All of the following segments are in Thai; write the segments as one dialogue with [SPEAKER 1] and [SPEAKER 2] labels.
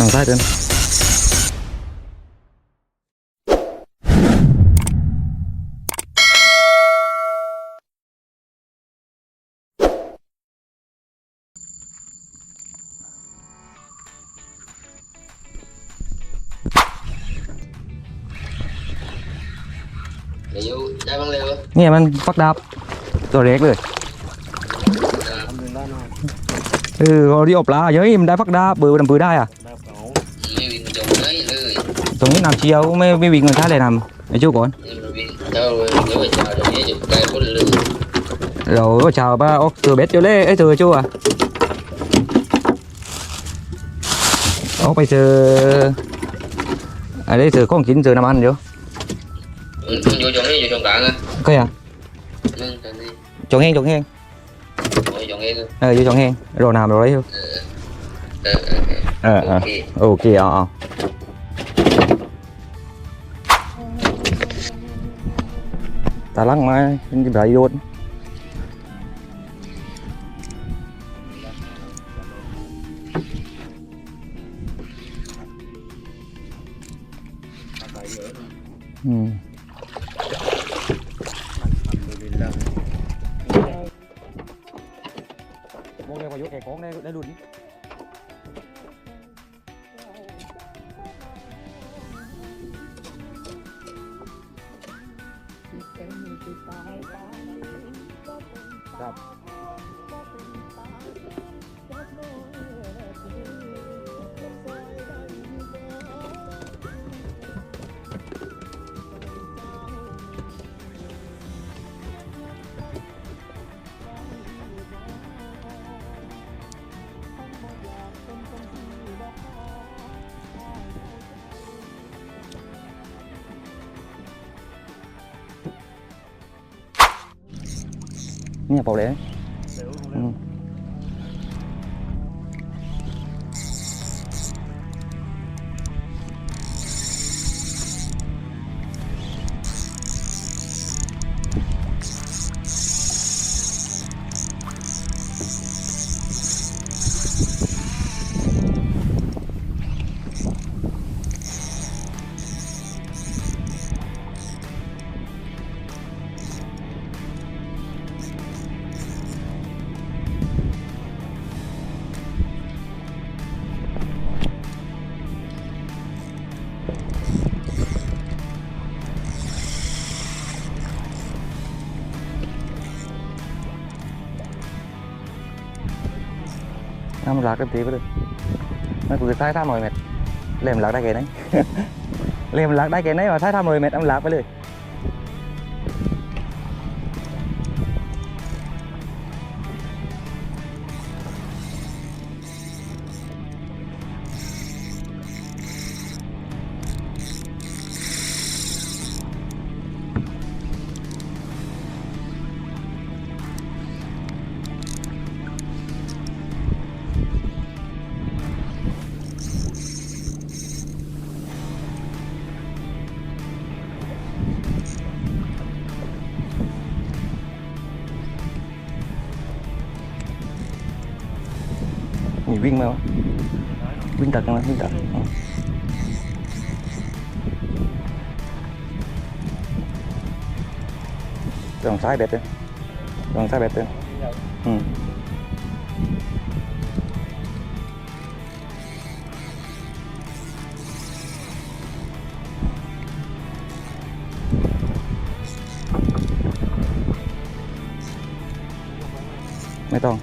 [SPEAKER 1] ทางซ้ายเดิน
[SPEAKER 2] เดี๋ยวได้บ้างเร็ว
[SPEAKER 1] เนี่ยมันฟักดาบตัวเล็กเลยเอาที่อบปลาเฮ้ยมันได้ฟักดาบเบอร์ดำปือได้อะ
[SPEAKER 2] ไม่วิ่งจงเลยเลย
[SPEAKER 1] ตรงนี้น้ำเชียวไม่วิ่งกันท้ายเลยนำไอ้จูก่อน
[SPEAKER 2] วิ่งเจ้าเลยเดี๋ยวไปจ่ายตรงนี้จะไกลคนเลย
[SPEAKER 1] เราก็chào ba ốc từ bếp cho lê ấy từ chú à ốc bây giờ ở đây từ con chín giờ làm ăn vô
[SPEAKER 2] vô trong đi vô trong cạn á
[SPEAKER 1] cái à chọn hen
[SPEAKER 2] vô trong hen
[SPEAKER 1] vô chọn hen rồi làm rồi đấy ok ta lăng mà đi bảy luôn Mong đeo vào vô kẻ con đây luôn. Nhà bầu đấy. Nó lạc cái tí với được nó cứ thái tham 10 mét lên lạc đáy cái đấy lên lạc đáy cái đấy mà thái tham 10 mét em lạc vớiเลยวิ่งมาวะวิ่งตัดกันนะวิ่งตัดตรงซ้ายเบ็ดเลยตรงซ้ายเบ็ดเลยไม่ต้อง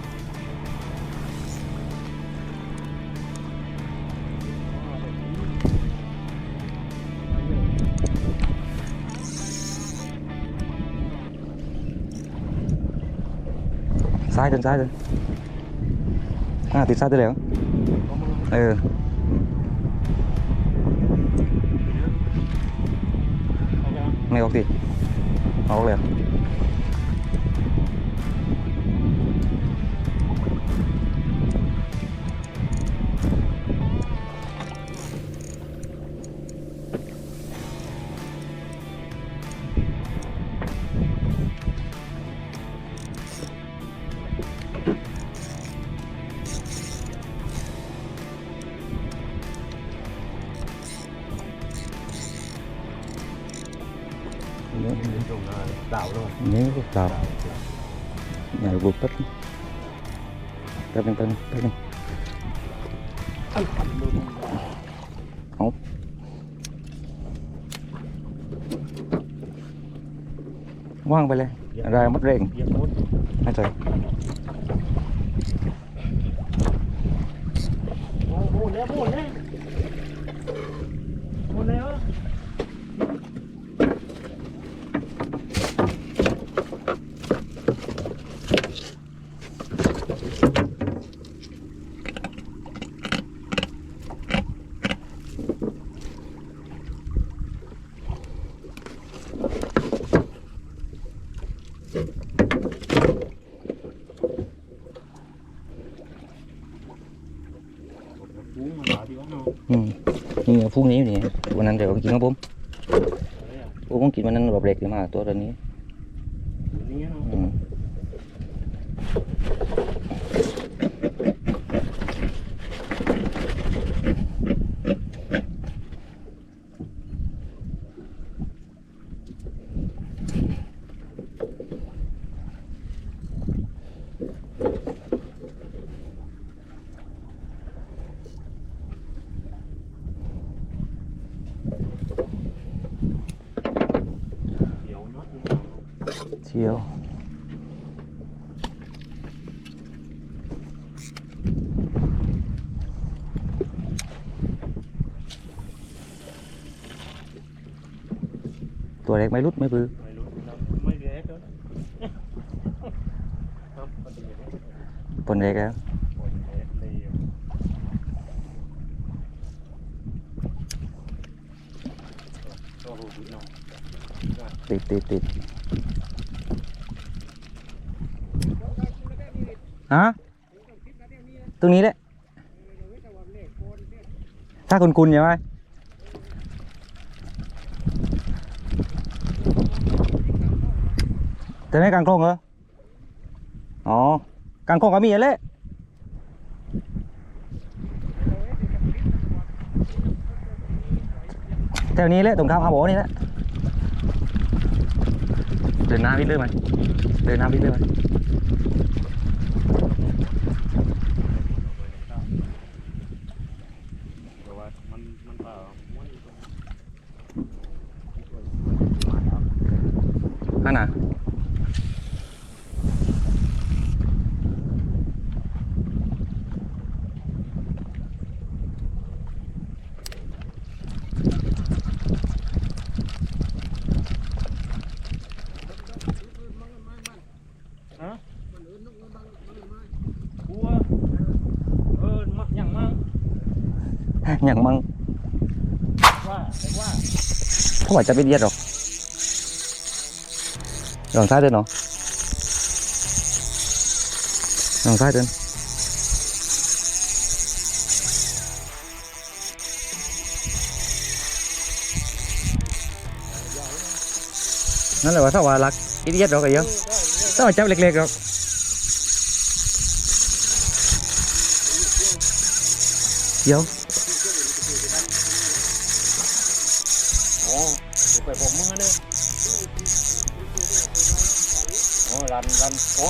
[SPEAKER 1] ซ้ายเดินซ้ายเลยติดซ้ายได้แล้วไม่ออกสิออกเลย
[SPEAKER 3] ดาวด้วย
[SPEAKER 1] นี่ก็เปล่าอย่าบุบแป๊บนึงแป๊บนึงแป๊บนึงแป๊บนึงเอาว่างไปเลยอะไรมดเร่ง
[SPEAKER 3] เยียบมด
[SPEAKER 1] ไม่ใช่
[SPEAKER 3] โอ้โหแล้วหมดแล้วหมดแล้ว ฟูงมาหาดีวะเนาะ
[SPEAKER 1] นี่พรุ่งนี้นี่วันนั้นเดี๋ยวกินครับผมผมกินวันนั้นแบบเล็กเลยมาตัวนี้
[SPEAKER 3] นี่เนาะ เดี๋ยวเนาะ
[SPEAKER 1] เชียวตัวเล็กไม่รุดไม่ปื้อ
[SPEAKER 3] ไม่รู้ไม่เรียกแล้วครับพอดีเลย
[SPEAKER 1] ปนเล็กแล้ว
[SPEAKER 3] หมดเลยก็หูดีเนาะ
[SPEAKER 1] ติดฮะตรงนี้แหละถ้าคุณใช่ไหมแต่ไม่กลางโคงเหรออ๋อกลางโคงก็มีอะไรแถวนี้แหละตรงข้ามอาโบนี่แหละเดินหน้าวิ่งเลยไหมเดินหน้าวิ่งเลยไหม
[SPEAKER 3] แต่ว่ามันเปล่าม้วนอยู่ตรง
[SPEAKER 1] นั่นน่ะ
[SPEAKER 3] กลัวมักอย่างมาก
[SPEAKER 1] อย่างมั่ง
[SPEAKER 3] ว่าแต่ว่า
[SPEAKER 1] เขาบอกจะไปเดียดหรอกลองซ้ายเดินเนาะลองซ้ายเดินนั่นแหละว่าถ้าว่ารักอีเดียดหรอกไอ้เยอะถ้าว่าจับเล็กๆหรอกเดี๋ยว
[SPEAKER 3] อ๋อไปผมมึงนะเนี่ยอ๋อรันอ๋อ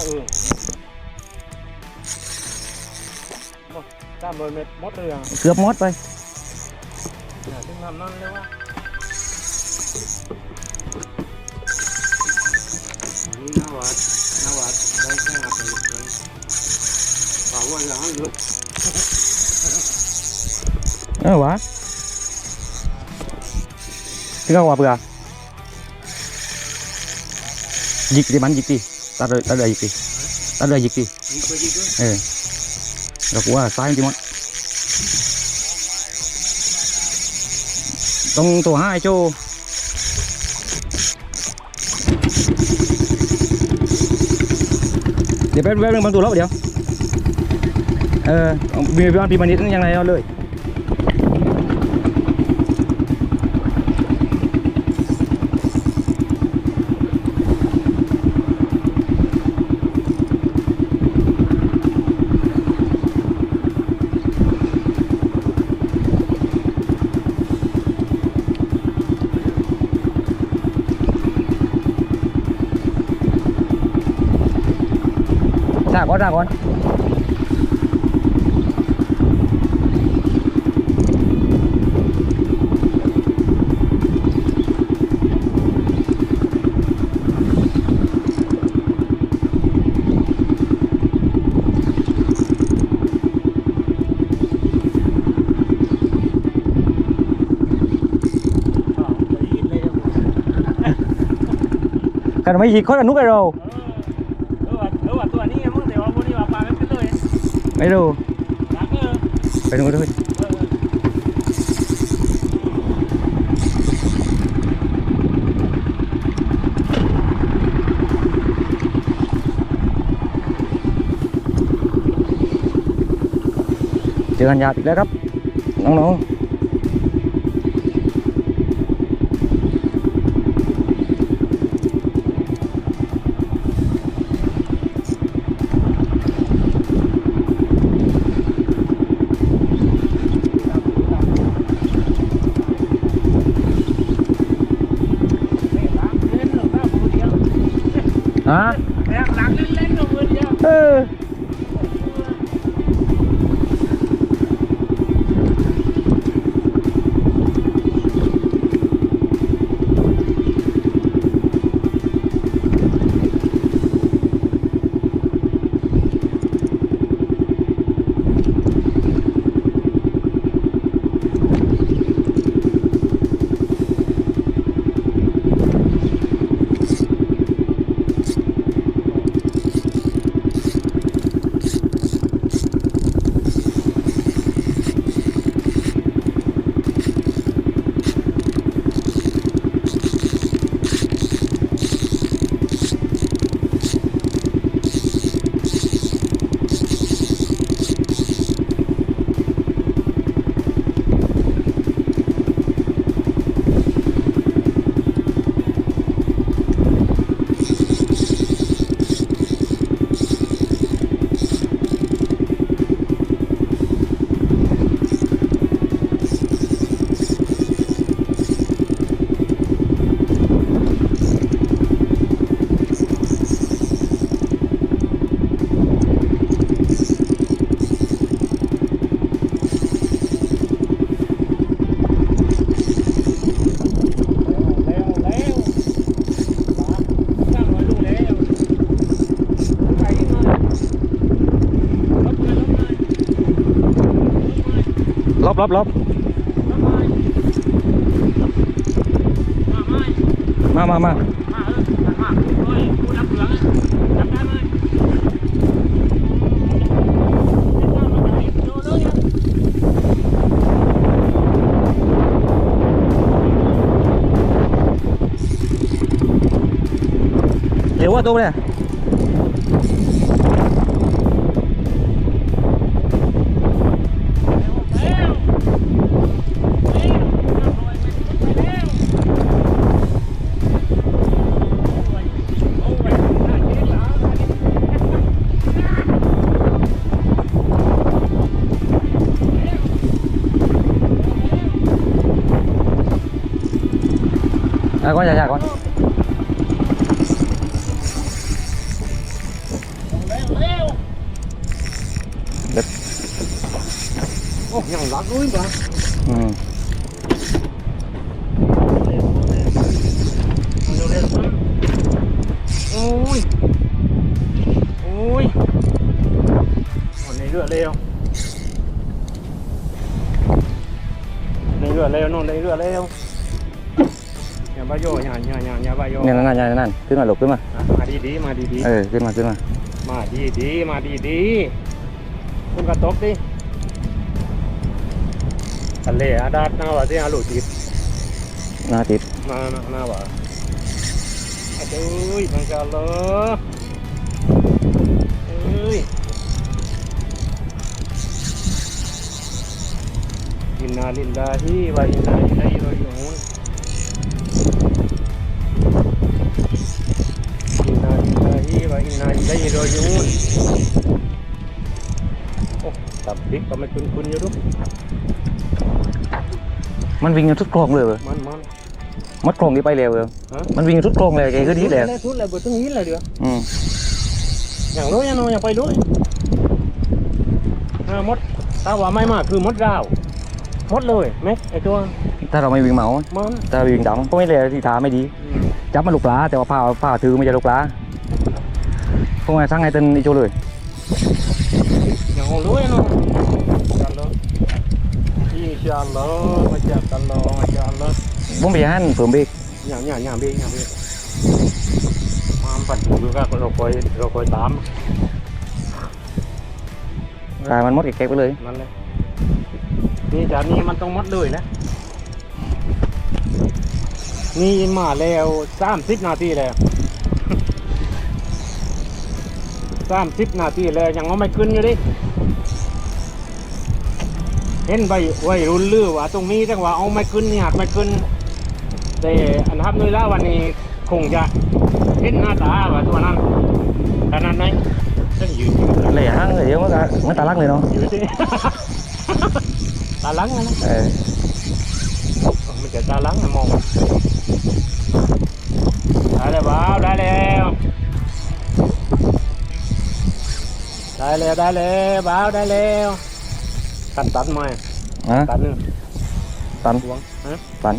[SPEAKER 3] 300 เมตรหมดเลยอ่ะ
[SPEAKER 1] เกือบหมดไป
[SPEAKER 3] ถึงทำนั่นเลยว่านี่น่าวัดได้แค่หักเลยป่าวว่าอย่างนั้นเลย
[SPEAKER 1] วะที่เขาว่าเปล่ายิกดิมันยิกดิตัดเลยยิกดิตัดเลยยิกดิ
[SPEAKER 3] ยิงไปยิงด้วย
[SPEAKER 1] เรากูว่าซ้ายจริงมั้งตรงตัวห้าไอ้โจเดี๋ยวแป๊บนึงบางตัวแล้วเดี๋ยวมีบ้านปีมานิดยังไงเอาเลย ra con cái mấy gì có là nút cái rồi
[SPEAKER 3] ตัวนี้มึงแต่ว่าพวกนี้ว่าปลาไม่เป็นเลย
[SPEAKER 1] mấy đồ
[SPEAKER 3] รักเออ
[SPEAKER 1] phải đúng rồiเจอกันยาอีกแล้วครับน้องๆฮะ
[SPEAKER 3] รักเล่นๆกับมือเดียว
[SPEAKER 1] lốpมาเร็วว่าตัวเนี่ยcon dạ con đất
[SPEAKER 3] nhằng lắc núi mà ôi còn này rửa leo nó này rửa leo nhà ba vô nhà ba vô
[SPEAKER 1] เนี่ยนั่นขึ้นมาหลบขึ้นมา
[SPEAKER 3] มาดีๆ
[SPEAKER 1] ขึ้นมา
[SPEAKER 3] มาดีคุณกระตกดิทะเลอาดาดหน้าว่าที่อาลูติด
[SPEAKER 1] หน้าติด
[SPEAKER 3] หน้าว่าเอ้ยพังกาลเอ้ยอินนาลิลลาฮิวะอินนาอิลัยฮิรอญิอูนอินนาลิลลาฮิวะอินนาอิลัยฮิรอญิอูนโอ้ตับดิบก็ไม่คุ้นอยู่ดู
[SPEAKER 1] มันวิ่งทุกคลองเลยเว้ย
[SPEAKER 3] มัน
[SPEAKER 1] มัดคลองนี้ไปเร็วเลยมันวิ่งทุกคลองเลยแกคือดีเลย
[SPEAKER 3] ทุกเลยบทตรงนี้เลยเดียว
[SPEAKER 1] โ
[SPEAKER 3] อย่างนู้นอย่างนู้นอย่างไปด้วยมดถ้าว่าไม่มากคือมดดาวมดเลยไหมไอ้ตัว
[SPEAKER 1] ถ้าเราไม่วิ่งเหมา
[SPEAKER 3] มัน
[SPEAKER 1] ถ้าวิ่งดำก็ไม่เลยที่ทาไม่ดีจับมันลูกปลาแต่ว่าผ้าถือไม่ใช่ลูกปลาพวกมันสั่งให้เต้นอีโจเลย
[SPEAKER 3] อย่างของรู้เนาะจันเลยอินชาอัลลอฮ์มาจากอัลลอฮ์มาจากอัลลอฮ์
[SPEAKER 1] ผมไปหันเพิ่มอีก
[SPEAKER 3] อย่างเบี้ยมาปั่นอยู่ก็เราคอยตาม
[SPEAKER 1] กายมันมดแก๊กไปเลย
[SPEAKER 3] นั่นเลยนี่จากนี้มันต้องมัดเลยนะนี่มาแล้ว30 นาทีแล้ว30 นาทีแล้วยังเอาไม่ขึ้นอยู่ดิเห็นใบไว้รุ่นลือว่าตรงนี้จังว่าเอาไม่ขึ้นนี่หักไม่ขึ้นแต่อันทับนุ้ยแล้ววันนี้คงจะเห็นหน้าตาว่าตัวนั้นขนาดไหนต้องยืน
[SPEAKER 1] เลยหังเลยเดี๋ยวมันตาลักเลยเนาะ
[SPEAKER 3] อยู่ที่ ตาลังนะ มันจะตาลังนะมองได้แล้วบ่าวได้แล้วบ่าวได้แล้วตันไหม
[SPEAKER 1] ฮะ
[SPEAKER 3] ตันหนึ่ง
[SPEAKER 1] ตัน
[SPEAKER 3] หวงฮะ
[SPEAKER 1] ตัน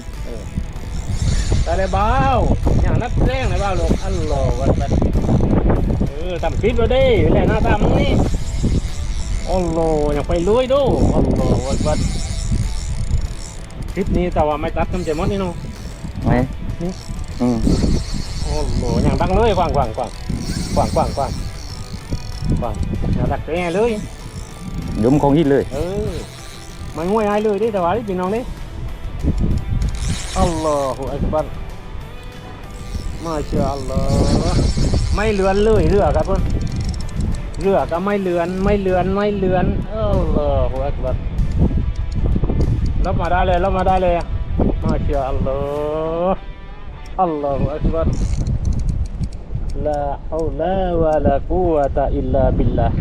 [SPEAKER 3] ได้แล้วบ่าวอย่างนักแรงเลยบ่าวลูกอัลลอฮฺวัดทำคลิปเราดิแหละหน้าตามึงนี่อัลลอฮฺอย่าไปลุยดูอัลลอฮฺวัดคลิปนี้แต่ว่าไม่ตัดทำใจมดนี่เนาะ
[SPEAKER 1] ไหนอืม
[SPEAKER 3] โอ้โหอย่างดังเลยกว้างอย่าดักแกเลย
[SPEAKER 1] เดี๋ยวมันคงฮิตเลย
[SPEAKER 3] มันง่วยไอ้เลยดิแต่ว่าดิพี่น้องดิอัลลอฮฺอักบัรมาชาอัลลอฮฺไม่เลือนเลยเรือครับเพื่อนเรือก็ไม่เลือนอัลลอฮฺอักบัรรับมาได้เลยมาชาอัลลอฮฺอัลลอฮฺอักบัรลาฮาวลาวะลากุวะตะอิลลาบิลลาห์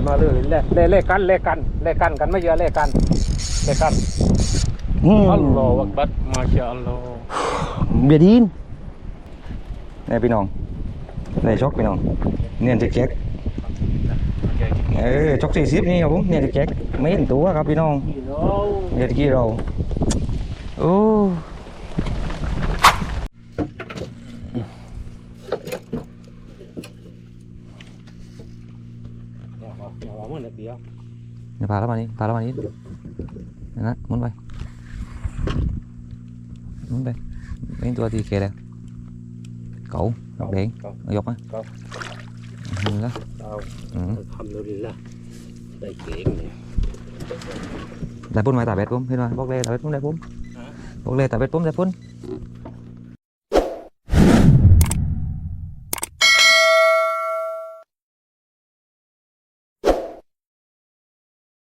[SPEAKER 3] มาเลยเลขกันกันไม่เยอะเลขกันอัลลอฮฺอักบัรมาชาอัลลอฮฺ
[SPEAKER 1] เบียดีนนี่พี่น้องนี่ช็อกพี่น้องเนี่ยแจ็คช็อก40นี่ครับผมเนี่ยแจ็คไม่เห็นตัวครับพี่น้องเนี่ยตะกี้เราโอ้เดี๋ยวพาแล้วมานี่นะมุนไปmấyตัวthì kìa đây cậu đọc điện dọc á đó
[SPEAKER 3] Alhamdulillah đại kiện
[SPEAKER 1] đại phun mày tả bẹt không thế nào bóc lê tả bẹt phun đại phun bóc lê tả bẹt phun đại phun